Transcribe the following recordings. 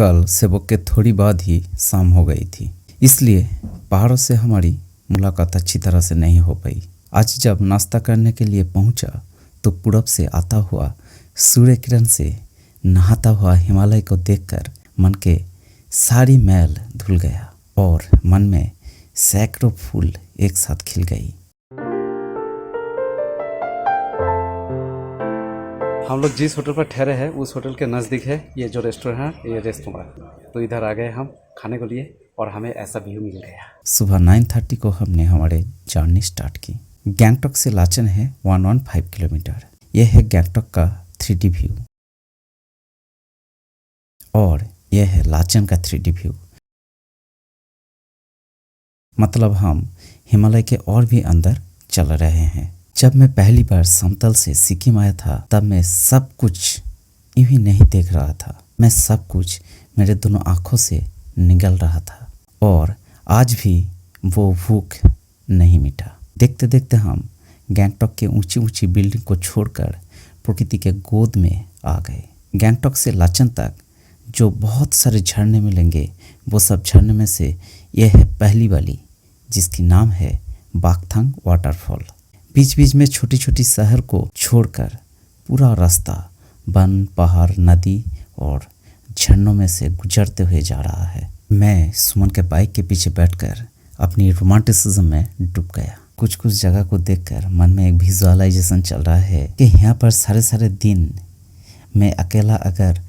कल सेवक के थोड़ी बाद ही शाम हो गई थी, इसलिए पहाड़ों से हमारी मुलाकात अच्छी तरह से नहीं हो पाई। आज जब नाश्ता करने के लिए पहुंचा तो पूरब से आता हुआ सूर्य किरण से नहाता हुआ हिमालय को देखकर मन के सारी मैल धुल गया और मन में सैकड़ों फूल एक साथ खिल गई। हम लोग जिस होटल पर ठहरे हैं उस होटल के नज़दीक है ये जो रेस्टोरेंट है, ये रेस्टोरेंट। तो इधर आ गए हम खाने को लिए और हमें ऐसा व्यू मिल गया। सुबह 9:30 को हमने हमारे जर्नी स्टार्ट की। गैंगटॉक से लाचन है 115 किलोमीटर। यह है गैंगटॉक का 3D व्यू और यह है लाचन का 3D व्यू। मतलब हम हिमालय के और भी अंदर चल रहे हैं। जब मैं पहली बार समतल से सिक्किम आया था तब मैं सब कुछ यूं ही नहीं देख रहा था। मैं सब कुछ मेरे दोनों आँखों से निगल रहा था और आज भी वो भूख नहीं मिटा। देखते देखते हम गैंगटॉक के ऊंची ऊंची बिल्डिंग को छोड़कर प्रकृति के गोद में आ गए। गैंगटॉक से लाचन तक जो बहुत सारे झरने मिलेंगे वो सब झरने में से यह है पहली वाली, जिसकी नाम है बाकथांग वाटरफॉल। बीच बीच में छोटी छोटी शहर को छोड़कर पूरा रास्ता वन, पहाड़, नदी और झरनों में से गुजरते हुए जा रहा है। मैं सुमन के बाइक के पीछे बैठकर अपनी रोमांटिसिज्म में डूब गया। कुछ कुछ जगह को देखकर मन में एक विजुअलाइजेशन चल रहा है कि यहाँ पर सारे सारे दिन मैं अकेला अगर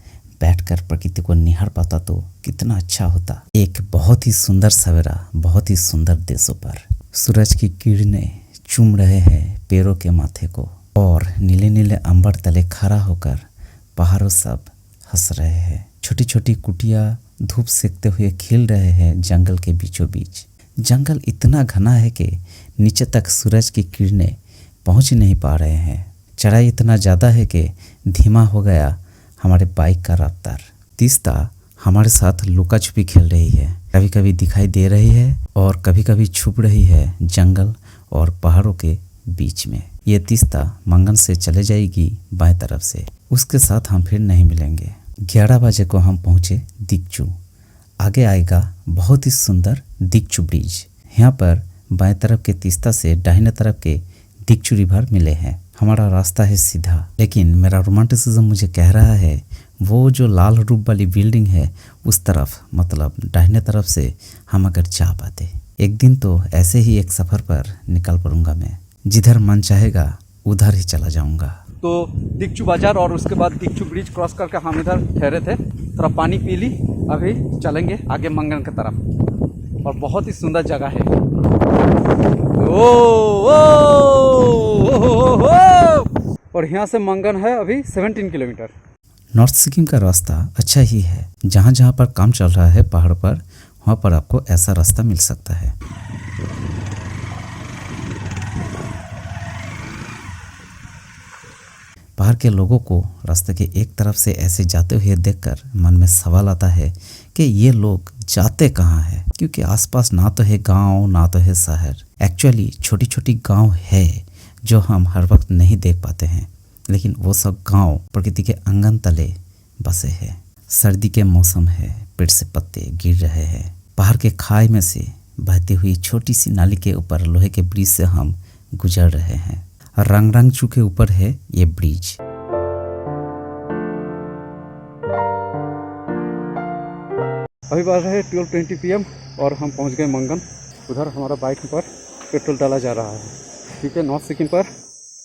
बैठकर प्रकृति को निहार पाता तो कितना अच्छा होता। एक बहुत ही सुंदर सवेरा बहुत ही सुंदर देशों पर सूरज की किरणें चूम रहे हैं पेड़ों के माथे को और नीले नीले अंबर तले खड़ा होकर पहाड़ों सब हंस रहे हैं। छोटी छोटी कुटिया धूप सेकते हुए खिल रहे हैं जंगल के बीचों बीच। जंगल इतना घना है कि नीचे तक सूरज की किरणें पहुंच नहीं पा रहे हैं। चढ़ाई इतना ज़्यादा है कि धीमा हो गया हमारे बाइक का रफ्तार। तीस्ता हमारे साथ लुका छुपी खेल रही है, कभी कभी दिखाई दे रही है और कभी कभी छुप रही है जंगल और पहाड़ों के बीच में। ये तीस्ता मंगन से चले जाएगी बाएं तरफ से, उसके साथ हम फिर नहीं मिलेंगे। 11 बजे को हम पहुँचे दिक्चू। आगे आएगा बहुत ही सुंदर दिक्चू ब्रिज। यहाँ पर बाएं तरफ के तीस्ता से दाहिने तरफ के दिक्चू रिवर मिले हैं। हमारा रास्ता है सीधा, लेकिन मेरा रोमांटिसिज्म मुझे कह रहा है वो जो लाल रूप वाली बिल्डिंग है उस तरफ, मतलब दाहिने तरफ से हम अगर जा पाते। एक दिन तो ऐसे ही एक सफ़र पर निकल पड़ूंगा मैं, जिधर मन चाहेगा उधर ही चला जाऊंगा। तो दिक्चू बाजार और उसके बाद दिक्चू ब्रिज क्रॉस करके हम इधर ठहरे थे, थोड़ा पानी पी ली। अभी चलेंगे आगे मंगन की तरफ और बहुत ही सुंदर जगह है। ओ, ओ, ओ, ओ, ओ, और यहाँ से मंगन है अभी 17 किलोमीटर। नॉर्थ सिक्किम का रास्ता अच्छा ही है। जहाँ जहाँ पर काम चल रहा है पहाड़ पर, वहाँ पर आपको ऐसा रास्ता मिल सकता है। पहाड़ के लोगों को रास्ते के एक तरफ से ऐसे जाते हुए देखकर मन में सवाल आता है कि ये लोग जाते कहाँ हैं, क्योंकि आसपास ना तो है गांव ना तो है शहर। एक्चुअली छोटी छोटी गांव है जो हम हर वक्त नहीं देख पाते हैं, लेकिन वो सब गांव प्रकृति के आंगन तले बसे हैं। सर्दी के मौसम है, पेड़ से पत्ते गिर रहे हैं। पहाड़ के खाई में से बहती हुई छोटी सी नाली के ऊपर लोहे के ब्रिज से हम गुजर रहे हैं। रंगरंगचू के ऊपर है ये ब्रिज। अभी बार है 12:20 PM और हम पहुंच गए मंगन। उधर हमारा बाइक पर पेट्रोल डाला जा रहा है। ठीक है, नॉर्थ सिक्किम पर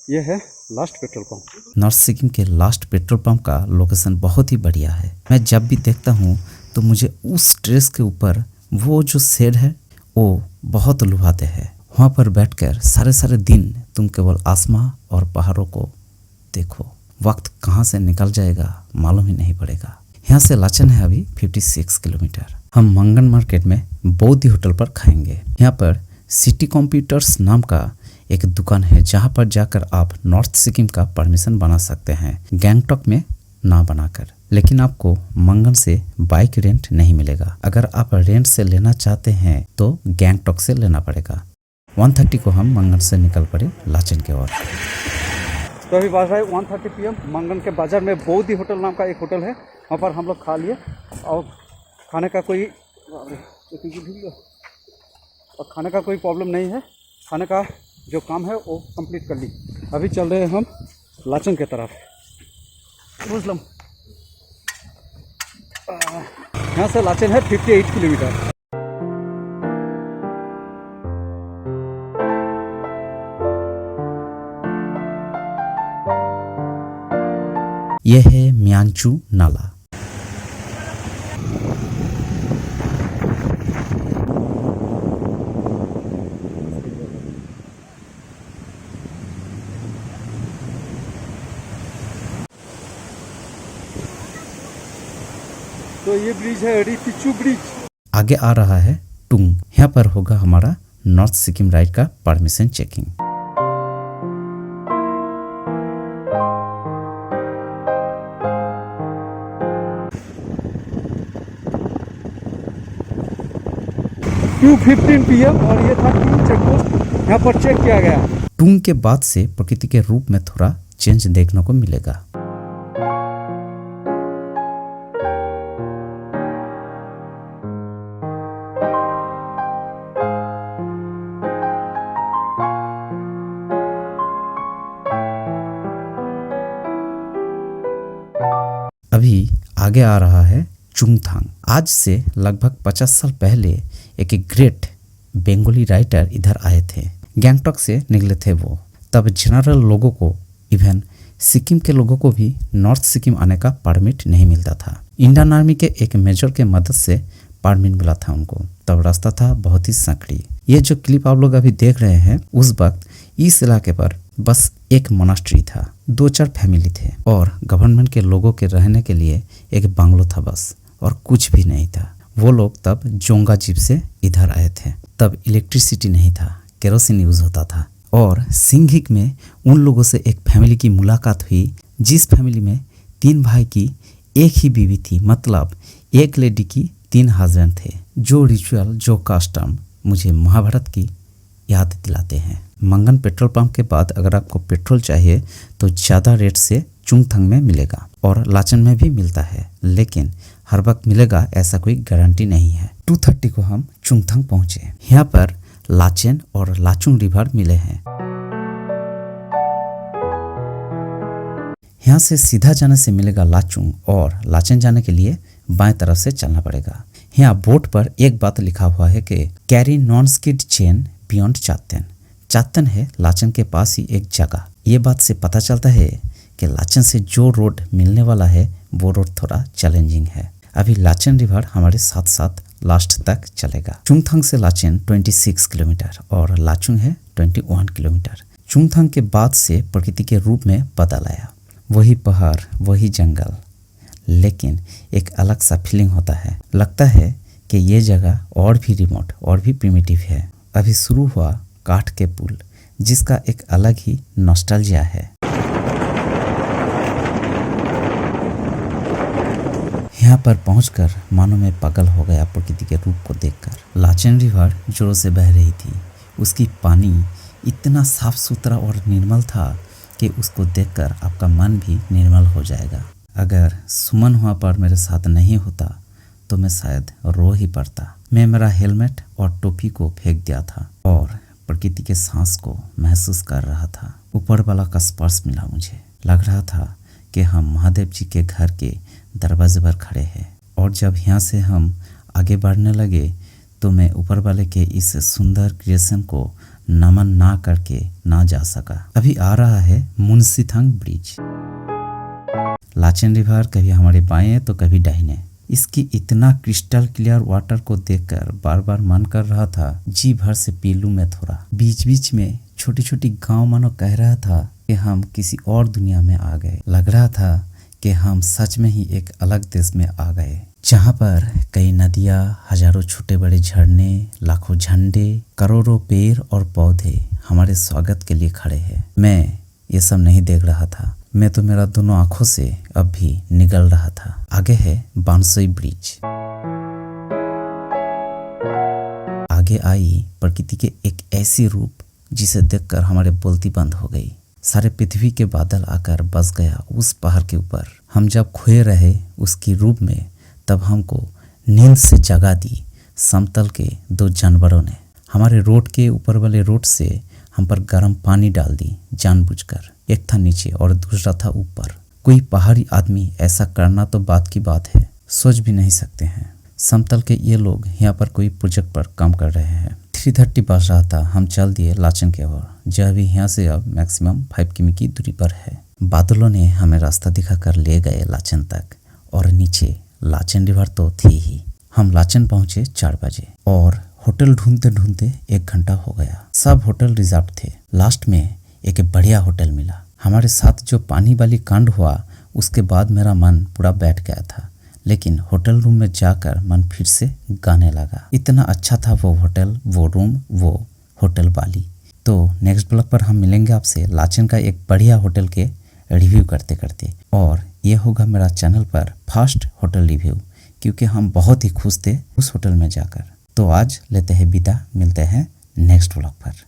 यह है last petrol pump. North Sikkim के लास्ट पेट्रोल पंप का लोकेशन बहुत ही बढ़िया है। मैं जब भी देखता हूँ तो मुझे उस ट्रेस के ऊपर वो जो शेड है वो बहुत लुभाते हैं। वहाँ पर बैठकर सारे सारे दिन तुम केवल आसमां और पहाड़ों को देखो। वक्त कहाँ से निकल जाएगा मालूम ही नहीं पड़ेगा। यहाँ से लाचन है अभी 56 किलोमीटर। हम मंगन मार्केट में बौद्धि होटल पर खाएंगे। यहाँ पर सिटी कंप्यूटर्स नाम का एक दुकान है जहाँ पर जाकर आप नॉर्थ सिक्किम का परमिशन बना सकते हैं, गैंगटॉक में ना बनाकर। लेकिन आपको मंगन से बाइक रेंट नहीं मिलेगा। अगर आप रेंट से लेना चाहते हैं तो गैंगटॉक से लेना पड़ेगा। 1:30 को हम मंगन से निकल पड़े लाचन की ओर। तो अभी बज रहा है 1:30 PM। मंगन के बाज़ार में बौद्धि होटल नाम का एक होटल है, वहाँ पर हम लोग खा लिए। और खाने का कोई प्रॉब्लम नहीं है, खाने का जो काम है वो कंप्लीट कर ली। अभी चल रहे हैं हम लाचन के तरफ। मुस्लिम यहाँ से लाचन है 58 किलोमीटर। यह है म्यांचू नाला। तो ये ब्रिज है रिपिचू ब्रिज। आगे आ रहा है टुंग। यहाँ पर होगा हमारा नॉर्थ सिक्किम राइड का परमिशन चेकिंग। टू 15 PM और ये था टुंग चेक पोस्ट, यहाँ पर चेक किया गया। टुंग के बाद से प्रकृति के रूप में थोड़ा चेंज देखने को मिलेगा। अभी आगे आ रहा है चुंगथांग। आज से लगभग 50 साल पहले एक ग्रेट बंगाली राइटर इधर आए थे। गैंगटॉक से निकले थे वो। तब जनरल लोगों को, इवन सिक्किम के लोगों को भी नॉर्थ सिक्किम आने का परमिट नहीं मिलता था। इंडियन आर्मी के एक मेजर के मदद से परमिट मिला था उनको। तब रास्ता था बहुत ही संकड़ी। ये जो क्लिप आप लोग अभी देख रहे हैं, उस वक्त इस इलाके पर बस एक मोनास्ट्री था, 2-4 फैमिली थे और गवर्नमेंट के लोगों के रहने के लिए एक बंगलो था बस, और कुछ भी नहीं था। वो लोग तब जोंगा जीप से इधर आए थे। तब इलेक्ट्रिसिटी नहीं था, केरोसिन यूज होता था। और सिंघिक में उन लोगों से एक फैमिली की मुलाकात हुई, जिस फैमिली में 3 भाई की एक ही बीवी थी, मतलब एक लेडी की 3 हस्बैंड थे। जो रिचुअल, जो कस्टम मुझे महाभारत की याद दिलाते हैं। मंगन पेट्रोल पंप के बाद अगर आपको पेट्रोल चाहिए तो ज़्यादा रेट से चुंगथांग में मिलेगा और लाचन में भी मिलता है, लेकिन हर वक्त मिलेगा ऐसा कोई गारंटी नहीं है। 2:30 को हम चुंगथांग पहुंचे। यहाँ पर लाचेन और लाचुंग रिवर मिले हैं। यहाँ से सीधा जाने से मिलेगा लाचुंग, और लाचेन जाने के लिए बाएं तरफ से चलना पड़ेगा। यहाँ बोर्ड पर एक बात लिखा हुआ है कि carry non skid chain beyond Chaten. Chaten है लाचन के पास ही एक जगह। ये बात से पता चलता है कि लाचन से जो रोड मिलने वाला है वो रोड थोड़ा चैलेंजिंग है। अभी लाचन रिवर हमारे साथ साथ लास्ट तक चलेगा। चुंगथांग से लाचेन 26 किलोमीटर और लाचुंग है 21 किलोमीटर। चुंगथांग के बाद से प्रकृति के रूप में बदल आया। वही पहाड़, वही जंगल, लेकिन एक अलग सा फीलिंग होता है। लगता है कि ये जगह और भी रिमोट और भी प्रिमिटिव है। अभी शुरू हुआ काठ के पुल, जिसका एक अलग ही नॉस्टैल्जिया है। यहाँ पर पहुंचकर मानो मैं पागल हो गया प्रकृति के रूप को देखकर। लाचेन रिवर जोरों से बह रही थी। उसकी पानी इतना साफ सुथरा और निर्मल था कि उसको देखकर आपका मन भी निर्मल हो जाएगा। अगर सुमन हुआ पर मेरे साथ नहीं होता तो मैं शायद रो ही पड़ता। मैं मेरा हेलमेट और टोपी को फेंक दिया था और प्रकृति के सांस को महसूस कर रहा था। ऊपर वाला का स्पर्श मिला मुझे। लग रहा था कि हम महादेव जी के घर के दरवाजे पर खड़े हैं। और जब यहाँ से हम आगे बढ़ने लगे तो मैं ऊपर वाले के इस सुंदर क्रिएशन को नमन ना करके ना जा सका। अभी आ रहा है मुनसीथांग ब्रिज। लाचेन रिवर कभी हमारे बाएं तो कभी दाहिने। इसकी इतना क्रिस्टल क्लियर वाटर को देखकर बार बार मन कर रहा था जी भर से पी लूं मैं थोड़ा। बीच बीच में छोटी छोटी गांव मानो कह रहा था कि हम किसी और दुनिया में आ गए। लग रहा था कि हम सच में ही एक अलग देश में आ गए, जहाँ पर कई नदियाँ, हजारों छोटे बड़े झरने, लाखों झंडे, करोड़ों पेड़ और पौधे हमारे स्वागत के लिए खड़े हैं। मैं ये सब नहीं देख रहा था। मैं तो मेरा दोनों आंखों से अब भी निगल रहा था। आगे है बांसुई ब्रिज। आगे आई प्रकृति के एक ऐसी रूप जिसे देखकर हमारे बोलती बंद हो गई। सारे पृथ्वी के बादल आकर बस गया उस पहाड़ के ऊपर। हम जब खोए रहे उसकी रूप में, तब हमको नींद से जगा दी समतल के दो जानवरों ने। हमारे रोड के ऊपर वाले रोड से हम पर गर्म पानी डाल दी जानबूझकर। एक था नीचे और दूसरा था ऊपर। कोई पहाड़ी आदमी ऐसा करना तो बात की बात है, सोच भी नहीं सकते हैं। समतल के ये लोग यहाँ पर कोई प्रोजेक्ट पर काम कर रहे हैं। 3:30 बज रहा था। हम चल दिए लाचन की ओर, जो अभी यहाँ से अब मैक्सिमम 5 किमी की दूरी पर है। बादलों ने हमें रास्ता दिखाकर ले गए लाचन तक, और नीचे लाचन रिवर तो थी ही। हम लाचन पहुंचे 4 बजे और होटल ढूंढते ढूंढते 1 घंटा हो गया। सब होटल रिजर्व थे। लास्ट में एक बढ़िया होटल मिला। हमारे साथ जो पानी वाली कांड हुआ उसके बाद मेरा मन पूरा बैठ गया था, लेकिन होटल रूम में जाकर मन फिर से गाने लगा। इतना अच्छा था वो होटल, वो रूम, वो होटल वाली। तो नेक्स्ट ब्लॉग पर हम मिलेंगे आपसे लाचन का एक बढ़िया होटल के रिव्यू करते करते, और ये होगा मेरा चैनल पर फर्स्ट होटल रिव्यू, क्योंकि हम बहुत ही खुश थे उस होटल में जाकर। तो आज लेते हैं विदा, मिलते हैं नेक्स्ट ब्लॉग पर।